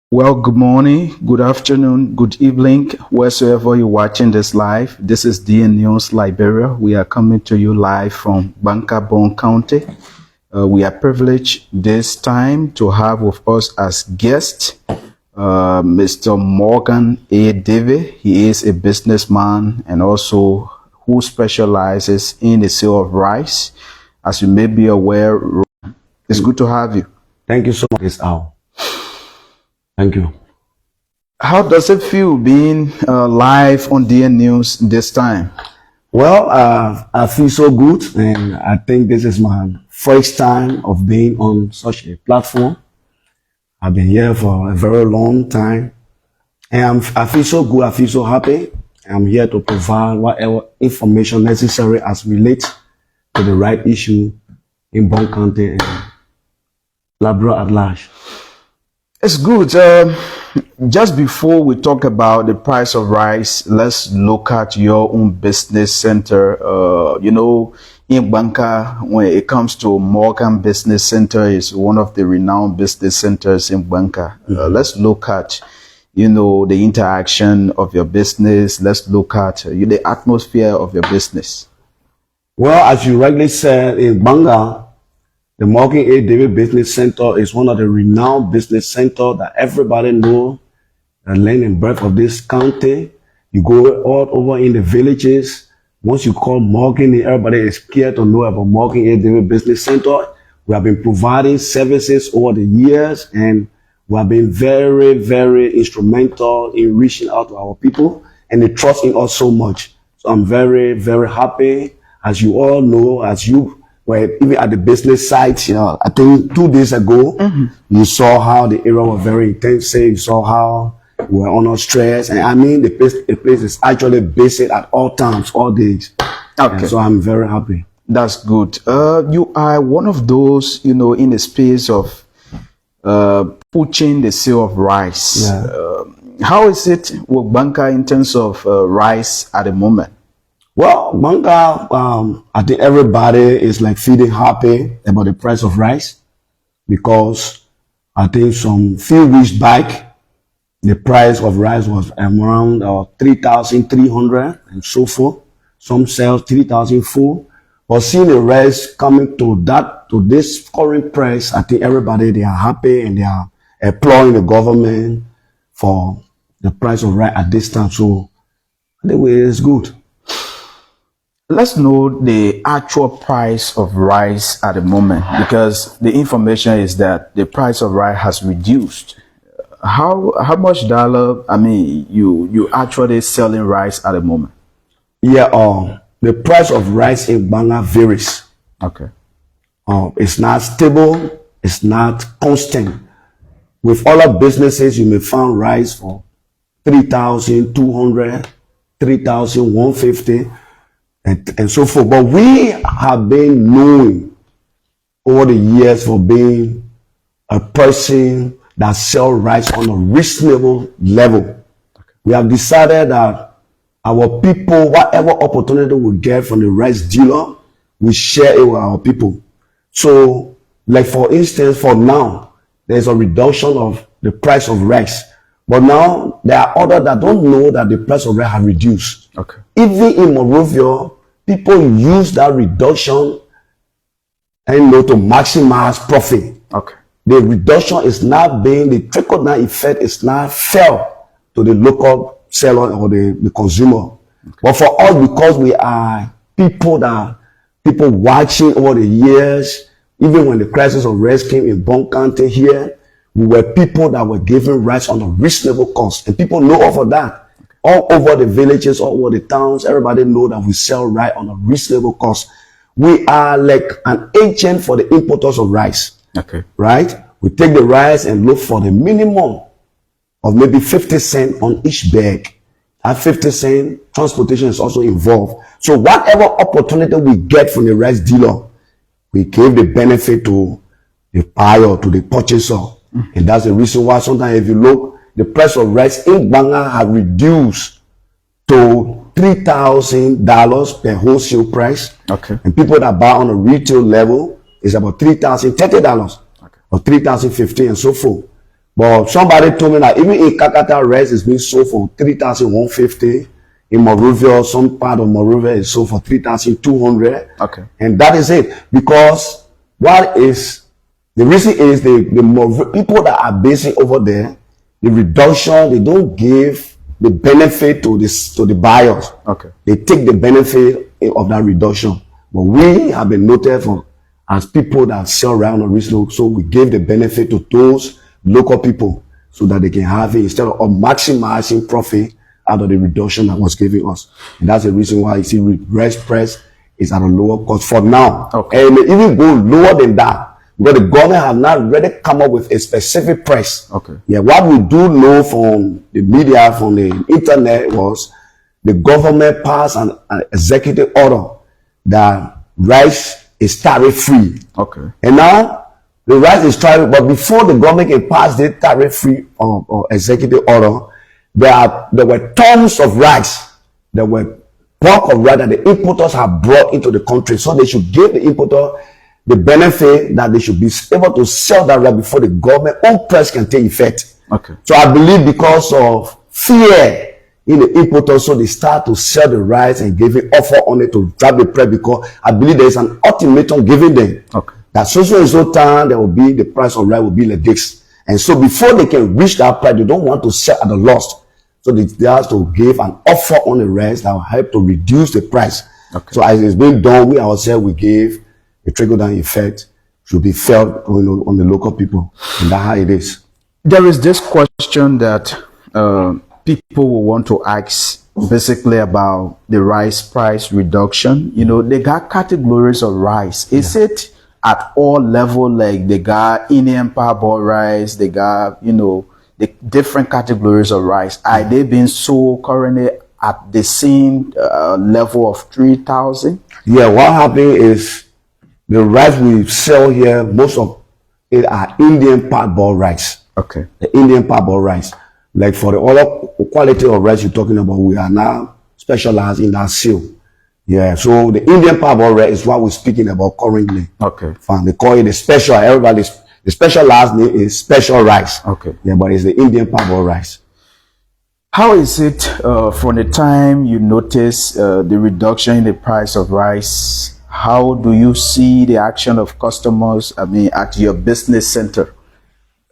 Well, good morning, good afternoon, good evening, wheresoever you're watching this live. This is DN News Liberia. We are coming to you live from Gbarnga County. We are privileged this time to have with us as guest Mr. Morgan A. David. He is a businessman and also who specializes in the sale of rice. As you may be aware, it's good to have you. Thank you so much, Miss Al. Thank you. How does it feel being live on DN News this time? Well, I feel so good, and I think this is my first time of being on such a platform. I've been here for a very long time, and I feel so good. I feel so happy. I'm here to provide whatever information necessary as relates to the right issue in Gbarnga County and Liberia at large. It's good. Just before we talk about the price of rice, let's look at your own business center. In Gbarnga, when it comes to Morgan Business Center, is one of the renowned business centers in Gbarnga. Let's look at, the interaction of your business. Let's look at the atmosphere of your business. Well, as you rightly said, in Gbarnga, the Morgan A. David Business Center is one of the renowned business centers that everybody knows, the land and breadth of this county. You go all over in the villages. Once you call Morgan, everybody is scared to know about Morgan A. David Business Center. We have been providing services over the years, and we have been very, very instrumental in reaching out to our people, and they trust in us so much. So I'm very, very happy. As you all know, well, even at the business site, I think 2 days ago, you saw how the area was very intensive. You saw how we were under stress. And I mean, the place is actually busy at all times, all days. Okay. And so I'm very happy. That's good. You are one of those, in the space of pushing the sale of rice. Yeah. How is it with Gbarnga in terms of rice at the moment? Well, Gbarnga, I think everybody is like feeling happy about the price of rice, because I think some few weeks back, the price of rice was around 3,300 and so forth. Some sell 3,004. But seeing the rice coming to this current price, I think everybody, they are happy and they are applauding the government for the price of rice at this time. So anyway, it's good. Let's know the actual price of rice at the moment, because the information is that the price of rice has reduced. How much dollar, you actually selling rice at the moment? Yeah, the price of rice in Gbarnga varies. Okay. It's not stable, it's not constant. With other businesses, you may find rice for 3,200, 3,150. And so forth. But we have been known over the years for being a person that sells rice on a reasonable level. Okay. We have decided that our people, whatever opportunity we get from the rice dealer, we share it with our people. So, like for instance, for now, there's a reduction of the price of rice. But now, there are others that don't know that the price of rice has reduced. Okay. Even in Monrovia, people use that reduction to maximize profit. Okay. The reduction is not being, the trickle-down effect is not felt to the local seller or the consumer. Okay. But for us, because we are people watching over the years, even when the crisis of rice came in Gbarnga County here, we were people that were giving rice on a reasonable cost. And people know of that. All over the villages, all over the towns, everybody know that we sell rice on a reasonable cost. We are like an agent for the importers of rice. Okay. Right? We take the rice and look for the minimum of maybe 50 cents on each bag. At 50 cents, transportation is also involved. So whatever opportunity we get from the rice dealer, we give the benefit to the buyer, to the purchaser. And that's the reason why sometimes if you look, the price of rice in Gbarnga have reduced to $3,000 per wholesale price. Okay. And people that buy on a retail level is about $3,030 or $3,050 and so forth. But somebody told me that even in Kakata, rice is being sold for 3,150. In Monrovia, some part of Monrovia is sold for 3,200. Okay. And that is it. Because the reason is the people that are basing over there, the reduction, they don't give the benefit to the buyers. Okay. They take the benefit of that reduction. But we have been noted for as people that sell around original, so we give the benefit to those local people so that they can have it instead of maximizing profit out of the reduction that was given us. And that's the reason why you see rice price is at a lower cost for now. Okay. And it may even go lower than that because the government have not really come up with a specific price. Okay. Yeah, what we do know from the media, from the internet, was the government passed an executive order that rice is tariff-free. Okay. And now the rice is tariff, but before the government can pass the tariff-free or executive order, there were tons of rice. There were bulk of rice that the importers have brought into the country. So they should give the importer the benefit that they should be able to sell that rice before the government own price can take effect. Okay. So I believe because of fear in the importers, so they start to sell the rice and give an offer on it to drop the price, because I believe there is an ultimatum given them. Okay. That so time there will be the price of rice will be like this. And so before they can reach that price, they don't want to sell at a loss. So they have to give an offer on the rice that will help to reduce the price. Okay. So as it's been done, we ourselves, we gave a trickle-down effect should be felt on the local people. And that's how it is. There is this question that people will want to ask basically about the rice price reduction. You know, they got categories of rice. Is it at all level, like they got Indian parboiled rice, they got, you know, the different categories of rice? Are they being sold currently at the same level of 3,000? Yeah, what happened is the rice we sell here, most of it are Indian parboiled rice. Okay. The Indian parboiled rice. Like for the other quality of rice you're talking about, we are now specialized in that seal. Yeah, so the Indian parboiled rice is what we're speaking about currently. Okay. Fine. They call it the special. The special last name is special rice. Okay. Yeah, but it's the Indian parboiled rice. How is it from the time you notice the reduction in the price of rice? How do you see the action of customers, at your business center?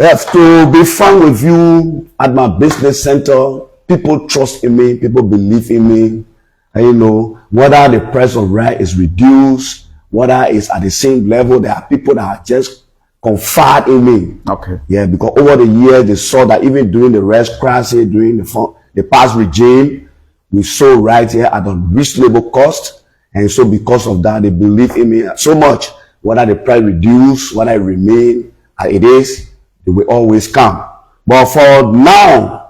Yes, to be frank with you, at my business center, people trust in me, people believe in me. And, you know, whether the price of rice is reduced, whether it's at the same level, there are people that are just confide in me. Okay. Yeah, because over the years, they saw that even during the rice crisis, during the past regime, we sold rice here at a reasonable cost. And so because of that, they believe in me so much. Whether the price reduce, whether it remain as it is, they will always come. But for now,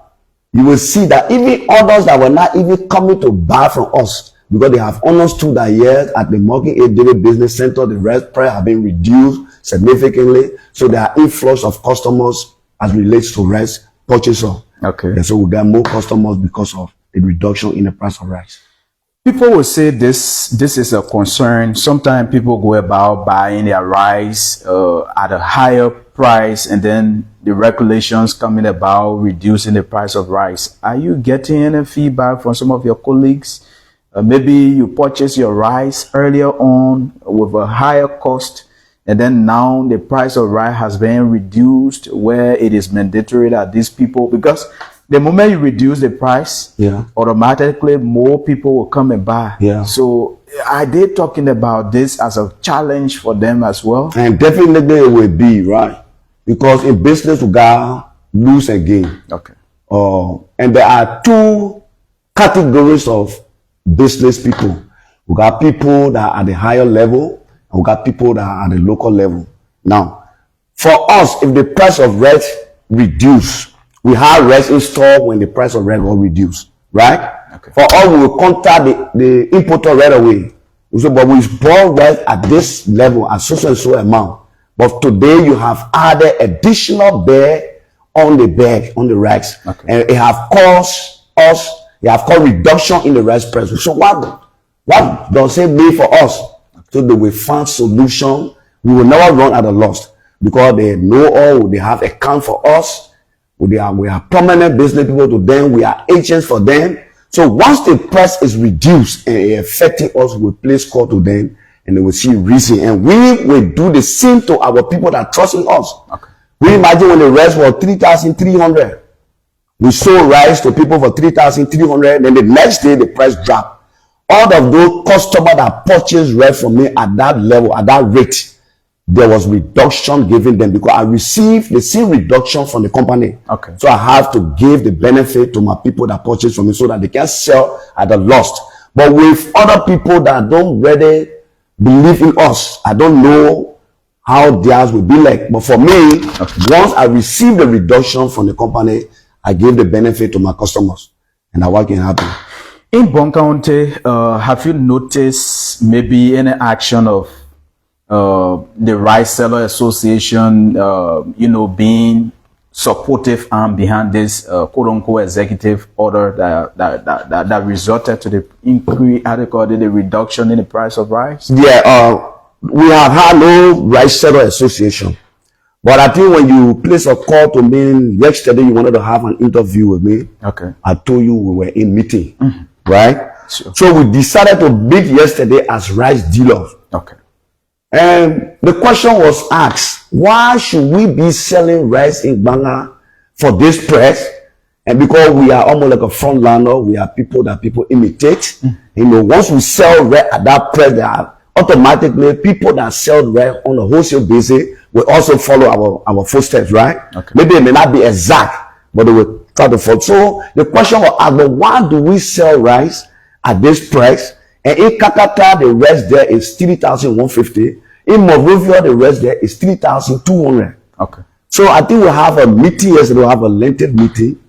you will see that even others that were not even coming to buy from us, because they have understood that yes, at the Market 8 Daily Business Center, the rice price have been reduced significantly. So there are influx of customers as relates to rice purchaser. Okay. And so we got more customers because of the reduction in the price of rice. People will say this is a concern. Sometimes people go about buying their rice at a higher price, and then the regulations coming about reducing the price of rice. Are you getting any feedback from some of your colleagues? Maybe you purchased your rice earlier on with a higher cost, and then now the price of rice has been reduced where it is mandatory that these people, because the moment you reduce the price, automatically more people will come and buy. Yeah. So are they talking about this as a challenge for them as well? And definitely it will be, right? Because in business, we got lose and gain. Okay. And there are two categories of business people. We got people that are at the higher level, and we got people that are at the local level. Now, for us, if the price of rice reduce, we have rice in store when the price of rice will reduce, right? Okay. For us, we will contact the importer right away. So, but we bought rice at this level, at so and so amount. But today you have added additional bag on the bag, on the rice. Okay. And it have caused reduction in the rice price. So what does it mean for us? So that we find solution. We will never run at a loss because they know all, they have account for us. We are prominent business people to them. We are agents for them. So once the price is reduced and affecting us, we place call to them and they will see reason. And we will do the same to our people that trust in us. Okay. We imagine when the rice was 3,300. We sold rice to people for 3,300. Then the next day the price dropped. All of those customers that purchased rice from me at that level, at that rate, there was reduction given them because I received the same reduction from the company. Okay. So I have to give the benefit to my people that purchase from me so that they can sell at a loss. But with other people that don't really believe in us, I don't know how theirs will be like. But for me, once I receive the reduction from the company, I give the benefit to my customers, and I work in happy. In Gbarnga County, have you noticed maybe any action of the Rice Seller Association, being supportive arm behind this quote-unquote executive order that resulted to the increase, the reduction in the price of rice? Yeah, we have had no Rice Seller Association. But I think when you place a call to me yesterday, you wanted to have an interview with me. Okay. I told you we were in meeting, right? Sure. So we decided to meet yesterday as rice dealers. Okay. And the question was asked, why should we be selling rice in Gbarnga for this price? And because we are almost like a frontliner, we are people that people imitate. Once we sell rice at that price, there are automatically people that sell rice on a wholesale basis will also follow our footsteps, right? Okay. Maybe it may not be exact, but they will try to follow. So the question was asked, but why do we sell rice at this price? And in Kakata, the rest there is 3,150. In Monrovia, the rest there is 3,200. Okay. So I think we'll have a meeting yesterday, we'll have a lengthy meeting,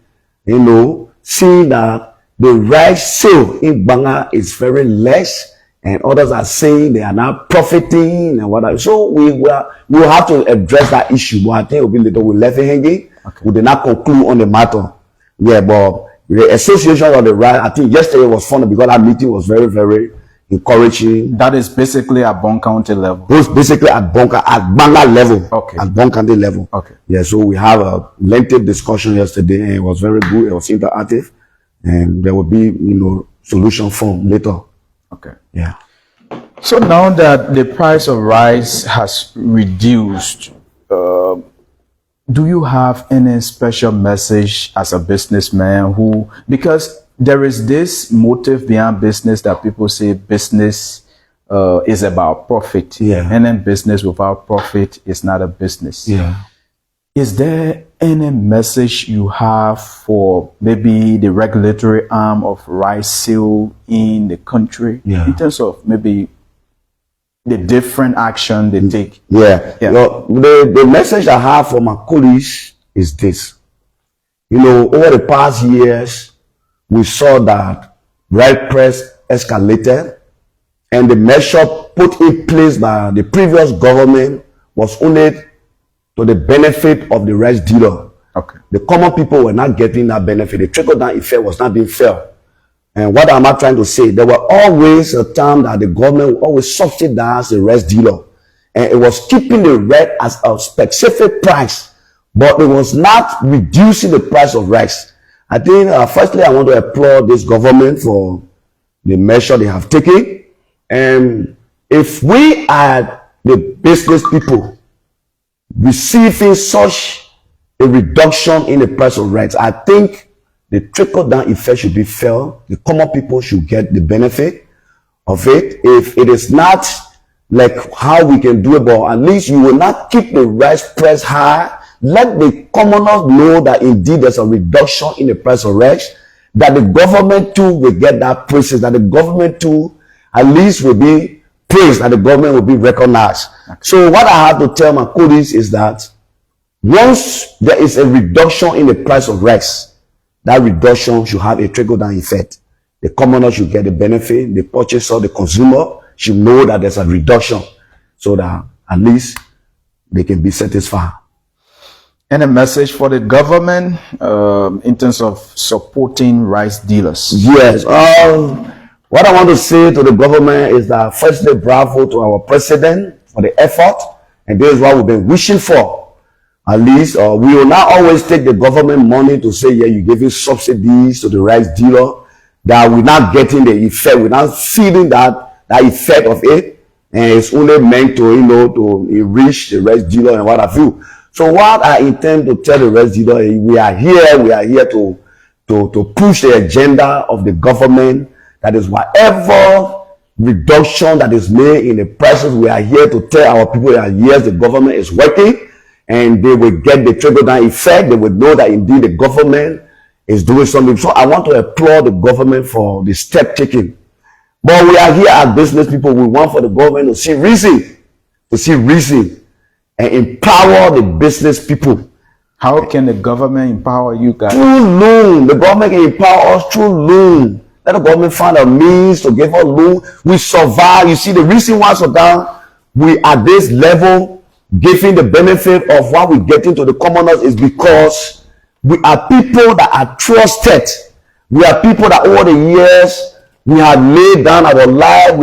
seeing that the rice sale in Gbarnga is very less, and others are saying they are not profiting and whatever. So we will have to address that issue, but I think it will be little, we left it hanging. Okay. We did not conclude on the matter. Yeah, but the association of the rice, I think yesterday was fun because that meeting was very, very encouraging. That is basically at Gbarnga County level. It was basically at Gbarnga level. Okay. At Gbarnga County level. Okay. Yeah, so we have a lengthy discussion yesterday and it was very good. It was interactive and there will be, solution form later. Okay. Yeah. So now that the price of rice has reduced, do you have any special message as a businessman because there is this motive behind business that people say business is about profit. Yeah. And then business without profit is not a business. Yeah. Is there any message you have for maybe the regulatory arm of rice sale in the country? Yeah. In terms of maybe the different action they take? Yeah. The message I have for my colleagues is this. Over the past years, we saw that rice price escalated and the measure put in place by the previous government was only to the benefit of the rice dealer. Okay. The common people were not getting that benefit. The trickle-down effect was not being felt. And what am I trying to say? There were always a time that the government would always subsidize the rice dealer. And it was keeping the rice as a specific price, but it was not reducing the price of rice. I think, firstly, I want to applaud this government for the measure they have taken. And if we are the business people receiving such a reduction in the price of rice, I think the trickle-down effect should be felt. The common people should get the benefit of it. If it is not like how we can do it, but at least you will not keep the rice price high. Let the commoners know that indeed there's a reduction in the price of rice, that the government too will get that praises, that the government too at least will be praised, that the government will be recognized. Okay. So what I have to tell my colleagues is that once there is a reduction in the price of rice, that reduction should have a trickle-down effect. The commoner should get the benefit, the purchaser, the consumer should know that there's a reduction so that at least they can be satisfied. And a message for the government in terms of supporting rice dealers? Yes. What I want to say to the government is that firstly, bravo to our president for the effort. And this is what we've been wishing for. At least we will not always take the government money to say, yeah, you're giving subsidies to the rice dealer, that we're not getting the effect, we're not feeling that effect of it, and it's only meant to, to enrich the rice dealer and what have you. So what I intend to tell the rice dealer is we are here to push the agenda of the government. That is, whatever reduction that is made in the prices, we are here to tell our people that yes, the government is working, and they will get the trickle-down effect. They will know that indeed the government is doing something. So I want to applaud the government for the step taken. But we are here as business people. We want for the government to see reason, and empower the business people. How can the government empower you guys? Through loan. The government can empower us through loan. Let the government find a means to give us loan. We survive. You see, the reason why so down we at this level, giving the benefit of what we get into the commoners, is because we are people that are trusted. We are people that over the years we have laid down our life.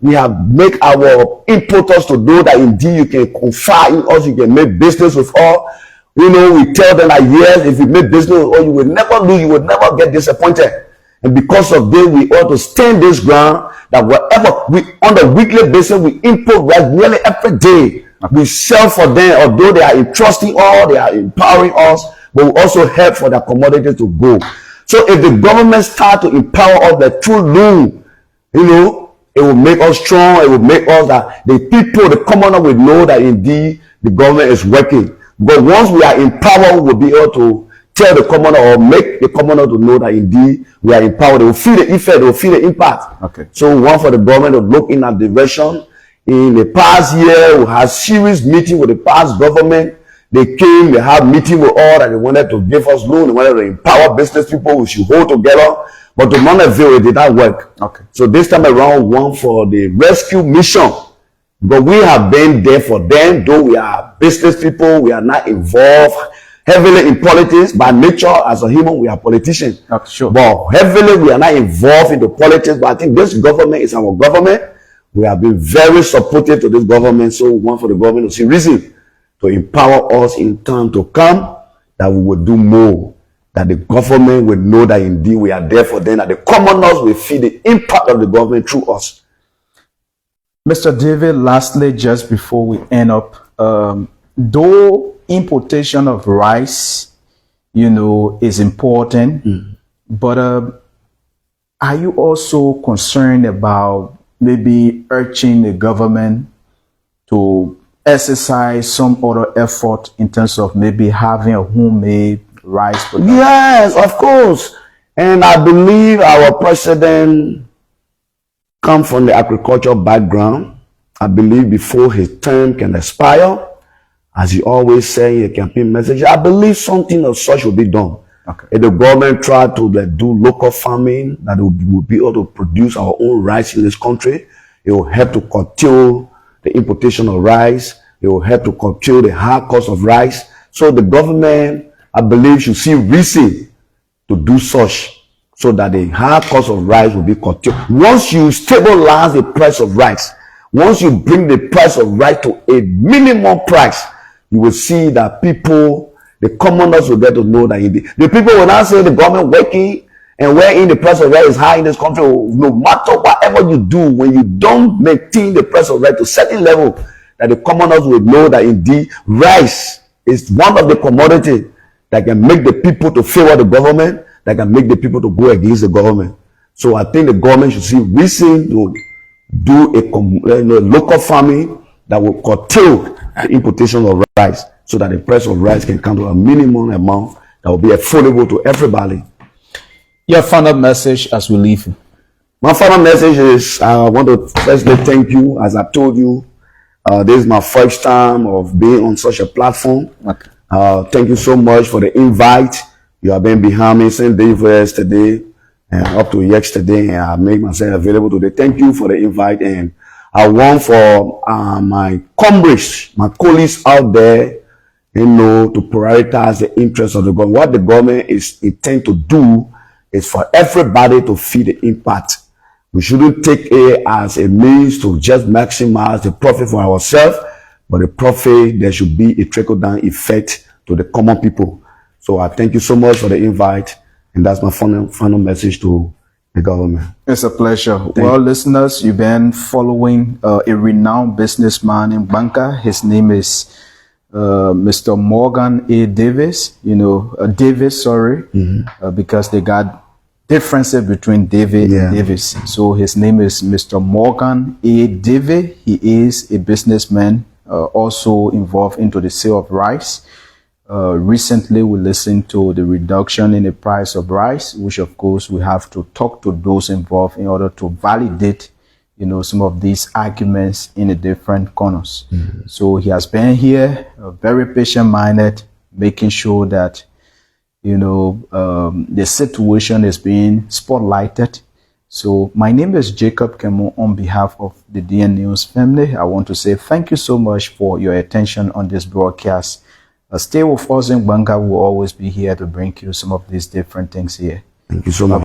We have made our importers to know that indeed you can confide in us, you can make business with us. We tell them that yes, if you make business with us, you will never lose, you will never get disappointed. And because of this, we ought to stand this ground that whatever we on a weekly basis, we import rice nearly every day. We sell for them, although they are entrusting us, they are empowering us, but we also help for their commodities to go. So if the government start to empower us, the true loan, it will make us strong. It will make us that the people, the commoner, will know that indeed the government is working. But once we are empowered, we will be able to tell the commoner or make the commoner to know that indeed we are empowered. They will feel the effect, they will feel the impact. Okay. So we want for the government to look in that direction. In the past year, we had serious meeting with the past government. They came, they had meeting with all that they wanted to give us loan, they wanted to empower business people, we should hold together. But to none avail, it did not work. Okay. So this time around, one for the rescue mission. But we have been there for them, though we are business people, we are not involved heavily in politics. By nature, as a human, we are politicians. Okay, sure. But heavily, we are not involved in the politics. But I think this government is our government. We have been very supportive to this government. So we want for the government to see reason to empower us in time to come, that we will do more. That the government will know that indeed we are there for them, that the commoners will feel the impact of the government through us. Mr. David, lastly, just before we end up, though importation of rice, is important, but are you also concerned about maybe urging the government to exercise some other effort in terms of maybe having a homemade rice production? Yes, of course. And I believe our president come from the agricultural background. I believe before his term can expire, as he always say in the campaign message, I believe something of such will be done. Okay. If the government try to do local farming, that will be able to produce our own rice in this country, it will help to curtail the importation of rice. It will help to curtail the high cost of rice. So the government, I believe, should see reason to do such, so that the high cost of rice will be curtailed. Once you stabilize the price of rice, once you bring the price of rice to a minimum price, you will see that people, the commoners, will get to know that indeed. The people will not say the government working and wherein the price of rice is high in this country. No matter whatever you do, when you don't maintain the price of rice to a certain level, that the commoners will know that indeed rice is one of the commodities that can make the people to favor the government, that can make the people to go against the government. So I think the government should see reason to do a local farming that will curtail the importation of rice, so that the price of rice can come to a minimum amount that will be affordable to everybody. Your final message as we leave. My final message is, I want to firstly thank you. As I told you, this is my first time of being on such a platform. Okay. Thank you so much for the invite. You have been behind me since day for yesterday and up to yesterday, and I made myself available today. Thank you for the invite, and I want for my comrades, my colleagues out there, to prioritize the interests of the government. What the government is intent to do is for everybody to feel the impact. We shouldn't take it as a means to just maximize the profit for ourselves, but the profit, there should be a trickle-down effect to the common people. So I thank you so much for the invite, and that's my final message to the government. It's a pleasure. Listeners, you've been following a renowned businessman in Gbarnga. His name is Mr. Morgan A. Davis. Because they got differences between David and Davis. So his name is Mr. Morgan A. Davis. He is a businessman, also involved into the sale of rice. Recently, we listened to the reduction in the price of rice, which of course we have to talk to those involved in order to validate, some of these arguments in the different corners. So he has been here, very patient-minded, making sure that, the situation is being spotlighted. So my name is Jacob Kemo. On behalf of the DN News family, I want to say thank you so much for your attention on this broadcast. Stay with us in Gbarnga. We'll always be here to bring you some of these different things here. Thank you so much.